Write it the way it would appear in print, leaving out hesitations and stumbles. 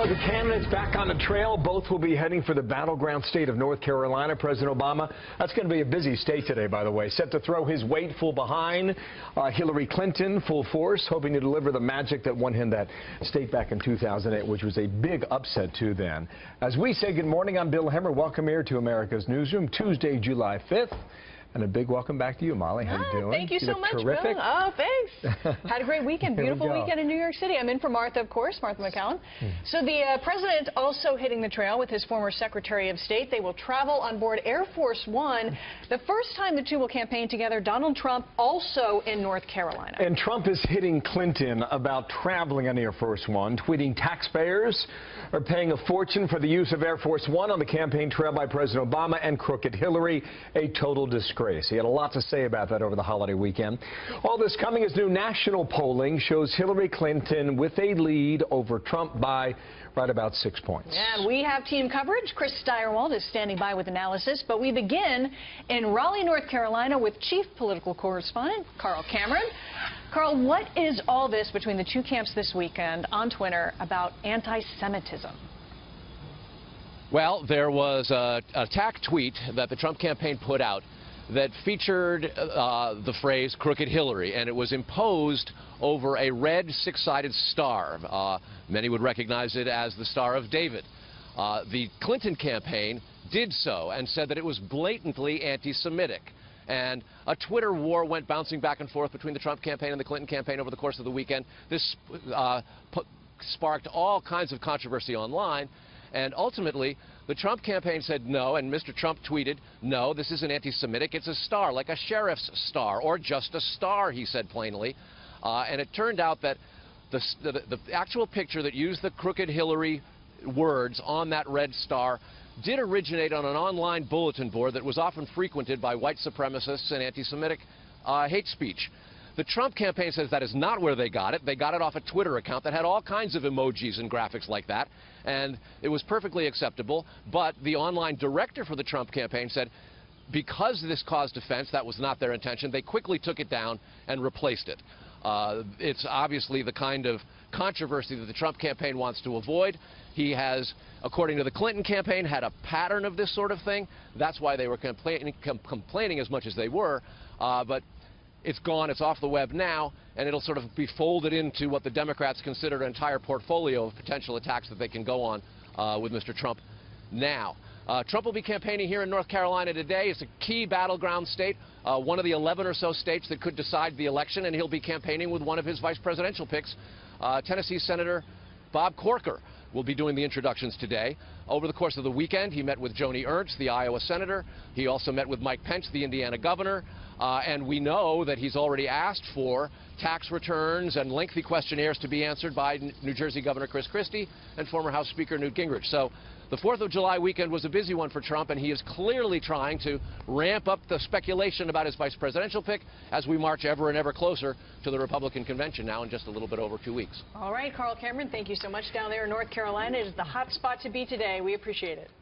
the candidates back on the trail. Both will be heading for the battleground state of North Carolina. President Obama, that's going to be a busy state today, by the way. Set to throw his weight full behind Hillary Clinton, full force, hoping to deliver the magic that won him that state back in 2008, which was a big upset, too, then. As we say good morning, I'm Bill Hemmer. Welcome here to America's Newsroom, Tuesday, July 5th. And a big welcome back to you, Molly. How you doing? Thank you so much, terrific. Bill. Oh, thanks. Had a great weekend. Beautiful weekend in New York City. I'm in for Martha, of course, Martha McCallum. So the president also hitting the trail with his former Secretary of State. They will travel on board Air Force One. The first time the two will campaign together. Donald Trump also in North Carolina. And Trump is hitting Clinton about traveling on Air Force One, tweeting taxpayers are paying a fortune for the use of Air Force One on the campaign trail by President Obama and crooked Hillary, a total disgrace. He had a lot to say about that over the holiday weekend. All this coming as new national polling shows Hillary Clinton with a lead over Trump by right about 6 points. And we have team coverage. Chris Steyerwald is standing by with analysis. But we begin in Raleigh, North Carolina with chief political correspondent Carl Cameron. Carl, what is all this between the two camps this weekend on Twitter about anti-Semitism? Well, there was an attack tweet that the Trump campaign put out that featured the phrase crooked Hillary, and it was imposed over a red six-sided star. Many would recognize it as the Star of David. The Clinton campaign did so and said that it was blatantly anti-Semitic. And a Twitter war went bouncing back and forth between the Trump campaign and the Clinton campaign over the course of the weekend. This sparked all kinds of controversy online. And ultimately, the Trump campaign said no, and Mr. Trump tweeted, no, this isn't anti-Semitic, it's a star, like a sheriff's star, or just a star, he said plainly. And it turned out that the actual picture that used the crooked Hillary words on that red star did originate on an online bulletin board that was often frequented by white supremacists and anti-Semitic hate speech. The Trump campaign says that is not where they got it. They got it off a Twitter account that had all kinds of emojis and graphics like that, and it was perfectly acceptable. But the online director for the Trump campaign said because this caused offense, that was not their intention. They quickly took it down and replaced it. It's obviously the kind of controversy that the Trump campaign wants to avoid. He has, according to the Clinton campaign, had a pattern of this sort of thing. That's why they were complaining as much as they were. But it's gone, it's off the web now, and it'll sort of be folded into what the Democrats consider an entire portfolio of potential attacks that they can go on with Mr. Trump now. Trump will be campaigning here in North Carolina today. It's a key battleground state, one of the 11 or so states that could decide the election, and he'll be campaigning with one of his vice presidential picks, Tennessee Senator Bob Corker. Will be doing the introductions today. Over the course of the weekend, he met with Joni Ernst, the Iowa senator. He also met with Mike Pence, the Indiana governor. And we know that he's already asked for tax returns and lengthy questionnaires to be answered by New Jersey Governor Chris Christie and former House Speaker Newt Gingrich. So the 4th of July weekend was a busy one for Trump, and he is clearly trying to ramp up the speculation about his vice presidential pick as we march ever and ever closer to the Republican convention now in just a little bit over 2 weeks. All right, Carl Cameron, thank you so much down there in North Carolina. It is the hot spot to be today. We appreciate it.